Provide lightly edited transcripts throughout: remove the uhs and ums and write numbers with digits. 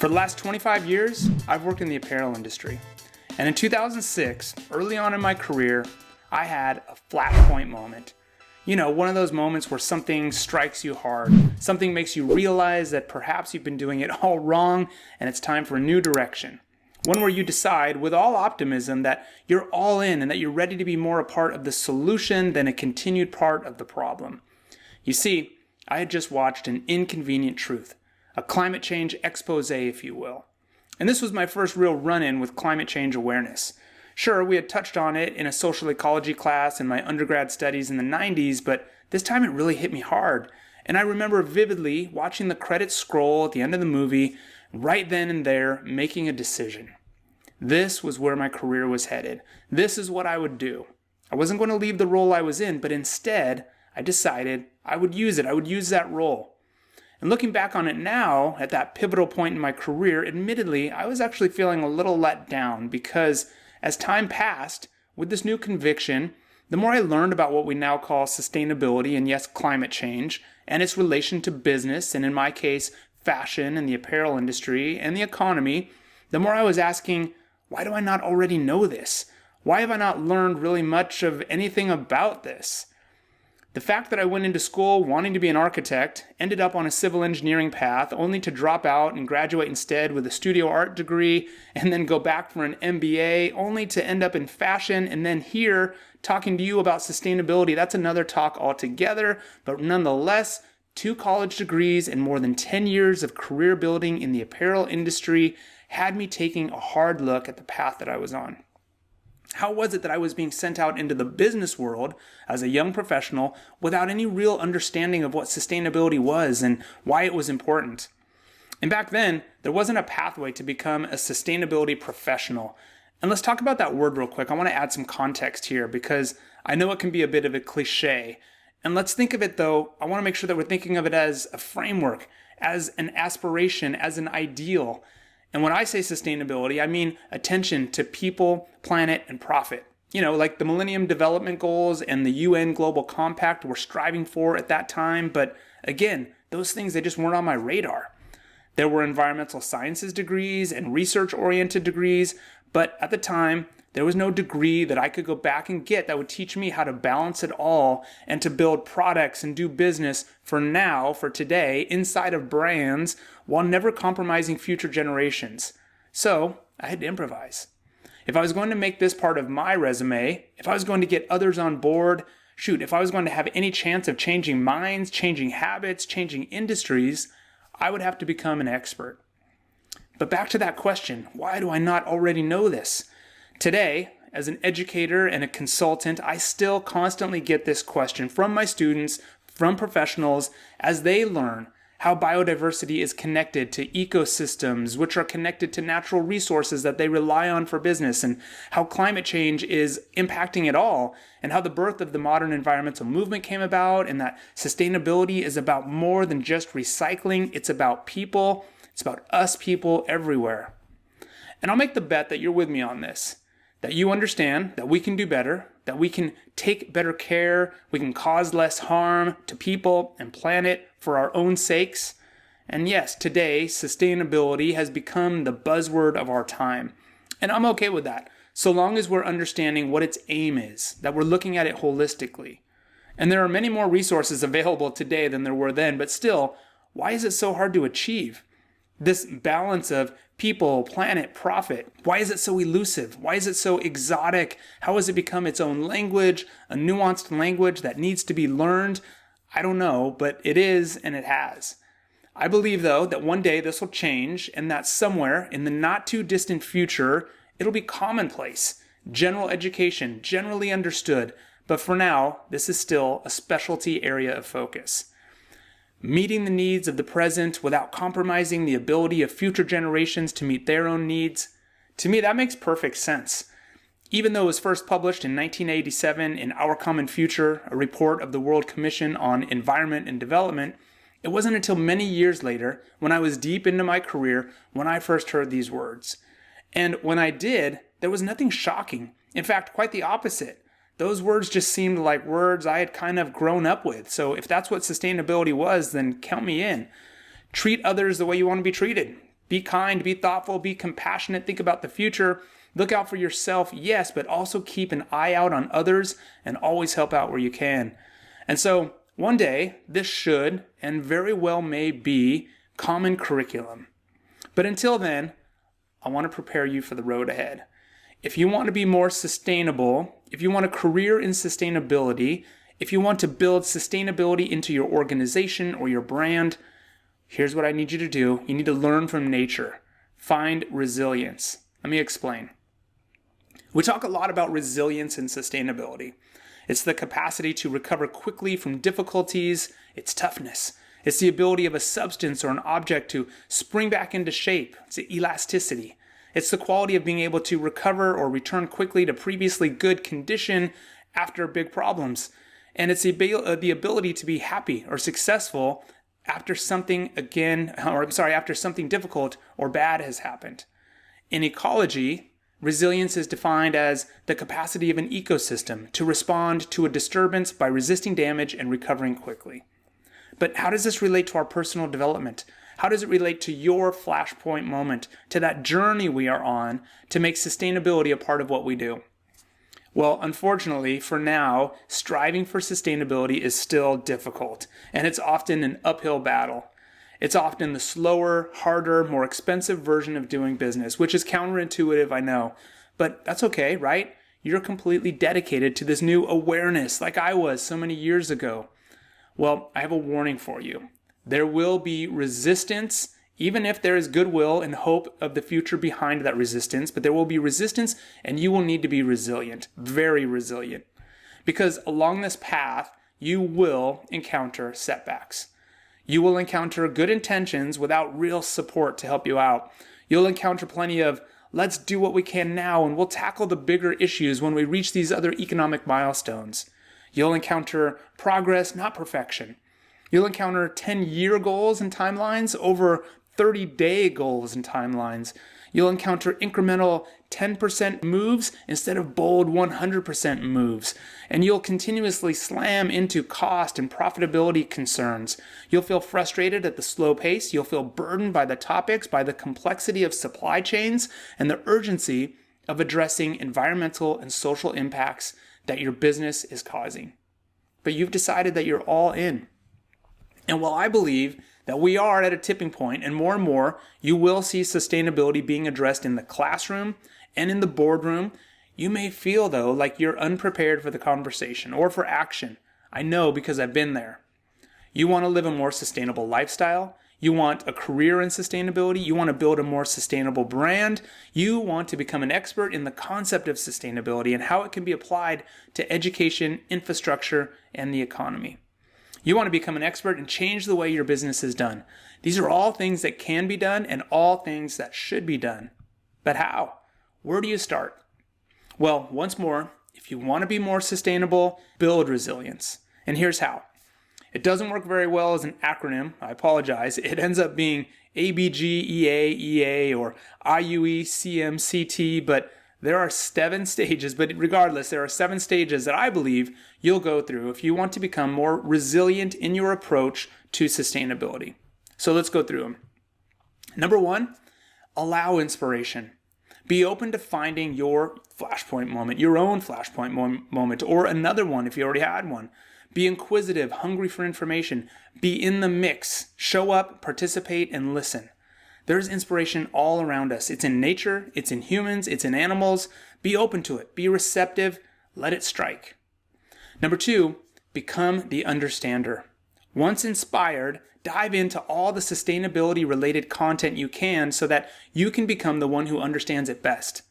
For the last 25 years, I've worked in the apparel industry. And in 2006, early on in my career, I had a flashpoint moment. You know, one of those moments where something strikes you hard, something makes you realize that perhaps you've been doing it all wrong and it's time for a new direction. One where you decide with all optimism that you're all in and that you're ready to be more a part of the solution than a continued part of the problem. You see, I had just watched an inconvenient truth, a climate change exposé, if you will. And this was my first real run-in with climate change awareness. Sure, we had touched on it in a social ecology class in my undergrad studies in the 90s, but this time it really hit me hard. And I remember vividly watching the credits scroll at the end of the movie, right then and there, making a decision. This was where my career was headed. This is what I would do. I wasn't going to leave the role I was in, but instead, I decided I would use it. I would use that role. And looking back on it now, at that pivotal point in my career, admittedly, I was actually feeling a little let down because as time passed, with this new conviction, the more I learned about what we now call sustainability and yes, climate change, and its relation to business, and in my case, fashion and the apparel industry and the economy, the more I was asking, why do I not already know this? Why have I not learned really much of anything about this? The fact that I went into school wanting to be an architect, ended up on a civil engineering path, only to drop out and graduate instead with a studio art degree, and then go back for an MBA, only to end up in fashion, and then here, talking to you about sustainability, that's another talk altogether, but nonetheless, 2 college degrees and more than 10 years of career building in the apparel industry had me taking a hard look at the path that I was on. How was it that I was being sent out into the business world as a young professional without any real understanding of what sustainability was and why it was important? And back then, there wasn't a pathway to become a sustainability professional. And let's talk about that word real quick. I want to add some context here because I know it can be a bit of a cliche. And let's think of it though, I want to make sure that we're thinking of it as a framework, as an aspiration, as an ideal. And when I say sustainability, I mean attention to people, planet, and profit. You know, like the Millennium Development Goals and the UN Global Compact we're striving for at that time. But again, those things, they just weren't on my radar. There were environmental sciences degrees and research-oriented degrees, but at the time, there was no degree that I could go back and get that would teach me how to balance it all and to build products and do business for now, for today, inside of brands while never compromising future generations. So I had to improvise. If I was going to make this part of my resume, if I was going to get others on board, if I was going to have any chance of changing minds, changing habits, changing industries, I would have to become an expert. But back to that question, why do I not already know this? Today, as an educator and a consultant, I still constantly get this question from my students, from professionals, as they learn how biodiversity is connected to ecosystems, which are connected to natural resources that they rely on for business, and how climate change is impacting it all, and how the birth of the modern environmental movement came about, and that sustainability is about more than just recycling. It's about people. It's about us people everywhere. And I'll make the bet that you're with me on this. That you understand that we can do better, that we can take better care, we can cause less harm to people and planet for our own sakes. And yes, today, sustainability has become the buzzword of our time. And I'm okay with that, so long as we're understanding what its aim is, that we're looking at it holistically. And there are many more resources available today than there were then, but still, why is it so hard to achieve? This balance of people, planet, profit. Why is it so elusive? Why is it so exotic? How has it become its own language, a nuanced language that needs to be learned? I don't know, but it is and it has. I believe, though, that one day this will change and that somewhere in the not too distant future, it'll be commonplace, general education, generally understood. But for now, this is still a specialty area of focus. Meeting the needs of the present without compromising the ability of future generations to meet their own needs. To me, that makes perfect sense. Even though it was first published in 1987 in Our Common Future, a report of the World Commission on Environment and Development, it wasn't until many years later, when I was deep into my career, when I first heard these words. And when I did, there was nothing shocking. In fact, quite the opposite. Those words just seemed like words I had kind of grown up with. So if that's what sustainability was, then count me in. Treat others the way you want to be treated. Be kind, be thoughtful, be compassionate, think about the future, look out for yourself, yes, but also keep an eye out on others and always help out where you can. And so one day, this should and very well may be common curriculum. But until then, I want to prepare you for the road ahead. If you want to be more sustainable, if you want a career in sustainability, if you want to build sustainability into your organization or your brand, here's what I need you to do. You need to learn from nature. Find resilience. Let me explain. We talk a lot about resilience and sustainability. It's the capacity to recover quickly from difficulties. It's toughness. It's the ability of a substance or an object to spring back into shape. It's elasticity. It's the quality of being able to recover or return quickly to previously good condition after big problems. And it's the ability to be happy or successful after something difficult or bad has happened. In ecology, resilience is defined as the capacity of an ecosystem to respond to a disturbance by resisting damage and recovering quickly. But how does this relate to our personal development? How does it relate to your flashpoint moment, to that journey we are on to make sustainability a part of what we do? Well, unfortunately, for now, striving for sustainability is still difficult, and it's often an uphill battle. It's often the slower, harder, more expensive version of doing business, which is counterintuitive, I know. But that's okay, right? You're completely dedicated to this new awareness like I was so many years ago. Well, I have a warning for you. There will be resistance, even if there is goodwill and hope of the future behind that resistance, but there will be resistance and you will need to be resilient, very resilient. Because along this path, you will encounter setbacks. You will encounter good intentions without real support to help you out. You'll encounter plenty of, let's do what we can now and we'll tackle the bigger issues when we reach these other economic milestones. You'll encounter progress, not perfection. You'll encounter 10-year goals and timelines over 30-day goals and timelines. You'll encounter incremental 10% moves instead of bold 100% moves. And you'll continuously slam into cost and profitability concerns. You'll feel frustrated at the slow pace. You'll feel burdened by the topics, by the complexity of supply chains, and the urgency of addressing environmental and social impacts that your business is causing. But you've decided that you're all in. And while I believe that we are at a tipping point, and more, you will see sustainability being addressed in the classroom and in the boardroom, you may feel, though, like you're unprepared for the conversation or for action. I know because I've been there. You want to live a more sustainable lifestyle. You want a career in sustainability. You want to build a more sustainable brand. You want to become an expert in the concept of sustainability and how it can be applied to education, infrastructure, and the economy. You want to become an expert and change the way your business is done. These are all things that can be done and all things that should be done. But how? Where do you start? Well, once more, if you want to be more sustainable, build resilience. And here's how. It doesn't work very well as an acronym. I apologize. It ends up being ABGEAEA or IUECMCT, but there are 7 stages, but regardless, there are 7 stages that I believe you'll go through if you want to become more resilient in your approach to sustainability. So let's go through them. Number 1, allow inspiration. Be open to finding your flashpoint moment, your own flashpoint moment, or another one if you already had one. Be inquisitive, hungry for information. Be in the mix. Show up, participate, and listen. There's inspiration all around us. It's in nature, it's in humans, it's in animals. Be open to it. Be receptive. Let it strike. Number 2, become the understander. Once inspired, dive into all the sustainability-related content you can so that you can become the one who understands it best.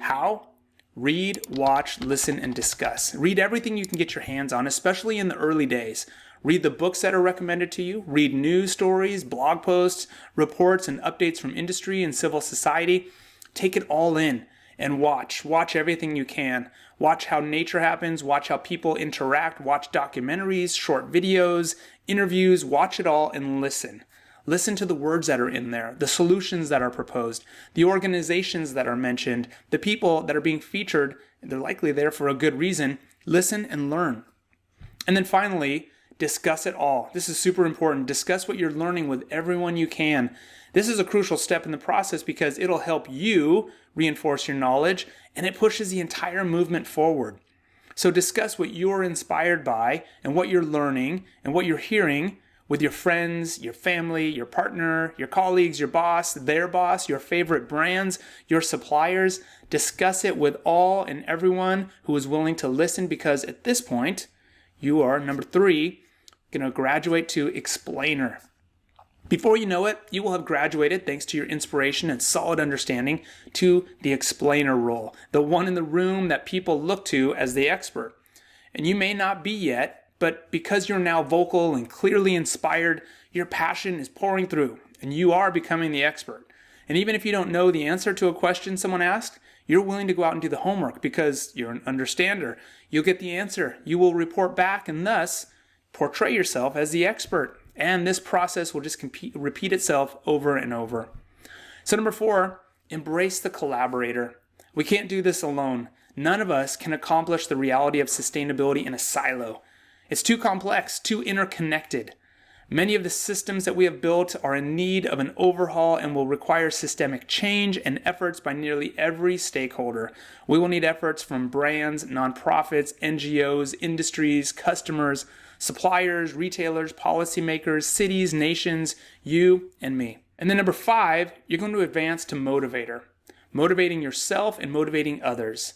How? Read, watch, listen, and discuss. Read everything you can get your hands on, especially in the early days. Read the books that are recommended to you. Read news stories, blog posts, reports, and updates from industry and civil society. Take it all in and watch. Watch everything you can. Watch how nature happens. Watch how people interact. Watch documentaries, short videos, interviews. Watch it all and listen. Listen to the words that are in there, the solutions that are proposed, the organizations that are mentioned, the people that are being featured. They're likely there for a good reason. Listen and learn. And then finally, discuss it all. This is super important. Discuss what you're learning with everyone you can. This is a crucial step in the process because it'll help you reinforce your knowledge and it pushes the entire movement forward. So discuss what you're inspired by and what you're learning and what you're hearing with your friends, your family, your partner, your colleagues, your boss, their boss, your favorite brands, your suppliers. Discuss it with all and everyone who is willing to listen because at this point, you are, number 3, going to graduate to explainer. Before you know it, you will have graduated, thanks to your inspiration and solid understanding, to the explainer role, the one in the room that people look to as the expert. And you may not be yet, but because you're now vocal and clearly inspired, your passion is pouring through, and you are becoming the expert. And even if you don't know the answer to a question someone asked, you're willing to go out and do the homework because you're an understander. You'll get the answer, you will report back, and thus portray yourself as the expert. And this process will just repeat itself over and over. So number 4, embrace the collaborator. We can't do this alone. None of us can accomplish the reality of sustainability in a silo. It's too complex, too interconnected. Many of the systems that we have built are in need of an overhaul and will require systemic change and efforts by nearly every stakeholder. We will need efforts from brands, nonprofits, NGOs, industries, customers, suppliers, retailers, policymakers, cities, nations, you and me. And then number 5, you're going to advance to motivator, motivating yourself and motivating others.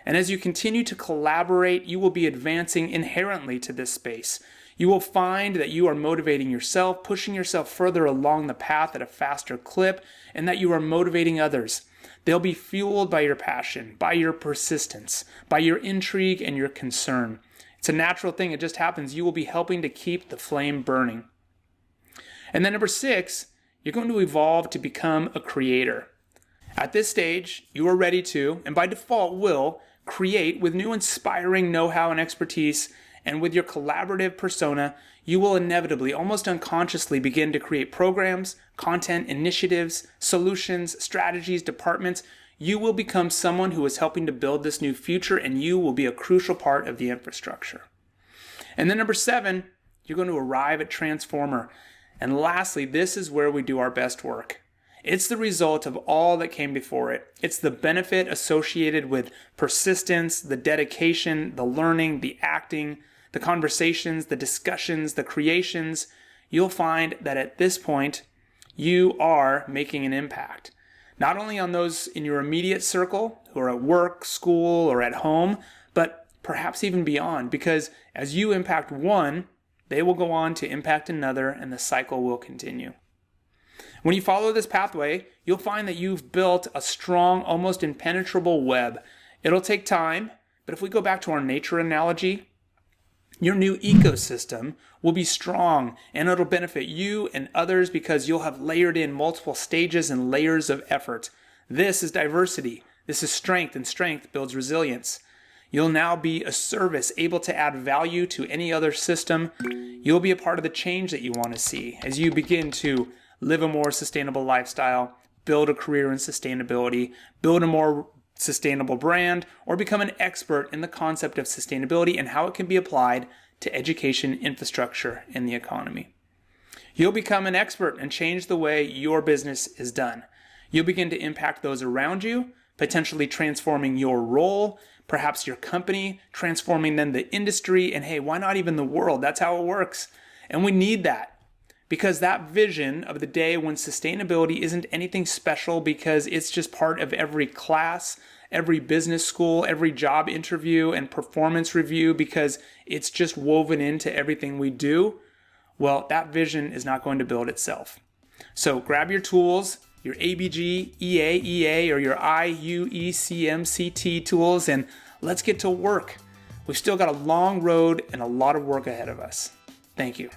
And as you continue to collaborate, you will be advancing inherently to this space. You will find that you are motivating yourself, pushing yourself further along the path at a faster clip, and that you are motivating others. They'll be fueled by your passion, by your persistence, by your intrigue and your concern. It's a natural thing. It just happens. You will be helping to keep the flame burning. And then number 6, you're going to evolve to become a creator. At this stage, you are ready to, and by default will, create with new inspiring know-how and expertise, and with your collaborative persona, you will inevitably, almost unconsciously, begin to create programs, content, initiatives, solutions, strategies, departments. You will become someone who is helping to build this new future, and you will be a crucial part of the infrastructure. And then number 7, you're going to arrive at transformer. And lastly, this is where we do our best work. It's the result of all that came before it. It's the benefit associated with persistence, the dedication, the learning, the acting, the conversations, the discussions, the creations. You'll find that at this point, you are making an impact. Not only on those in your immediate circle who are at work, school, or at home, but perhaps even beyond, because as you impact one, they will go on to impact another, and the cycle will continue. When you follow this pathway, you'll find that you've built a strong, almost impenetrable web. It'll take time, but if we go back to our nature analogy, your new ecosystem will be strong and it'll benefit you and others because you'll have layered in multiple stages and layers of effort. This is diversity. This is strength, and strength builds resilience. You'll now be a service able to add value to any other system. You'll be a part of the change that you want to see as you begin to live a more sustainable lifestyle, build a career in sustainability, build a more sustainable brand, or become an expert in the concept of sustainability and how it can be applied to education, infrastructure, and the economy. You'll become an expert and change the way your business is done. You'll begin to impact those around you, potentially transforming your role, perhaps your company, transforming then the industry, and hey, why not even the world? That's how it works. And we need that. Because that vision of the day when sustainability isn't anything special because it's just part of every class, every business school, every job interview and performance review because it's just woven into everything we do, well, that vision is not going to build itself. So grab your tools, your ABG, EA, or your IUECMCT tools, and let's get to work. We've still got a long road and a lot of work ahead of us. Thank you.